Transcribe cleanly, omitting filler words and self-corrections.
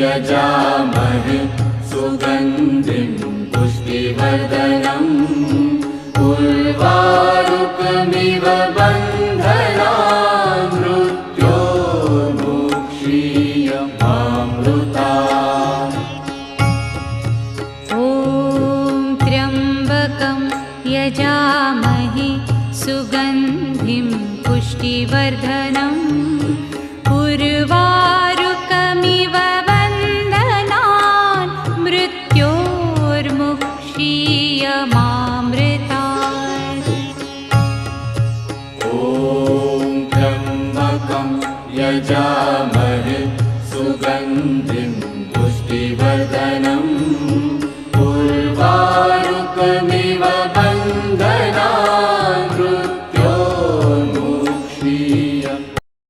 यजामहे सुगन्धिं पुष्टिवर्धनम् उर्वारुकमिव बन्धनान् मृत्योर्मुक्षीयमामृतात्। ॐ त्र्यम्बकं यजामहे सुगन्धिं पुष्टिवर्धनम् उर्वारुकमिव बन्धनान् मृत्योर्मुक्षीयमामृतात्। ॐ त्र्यम्बकं यजामहे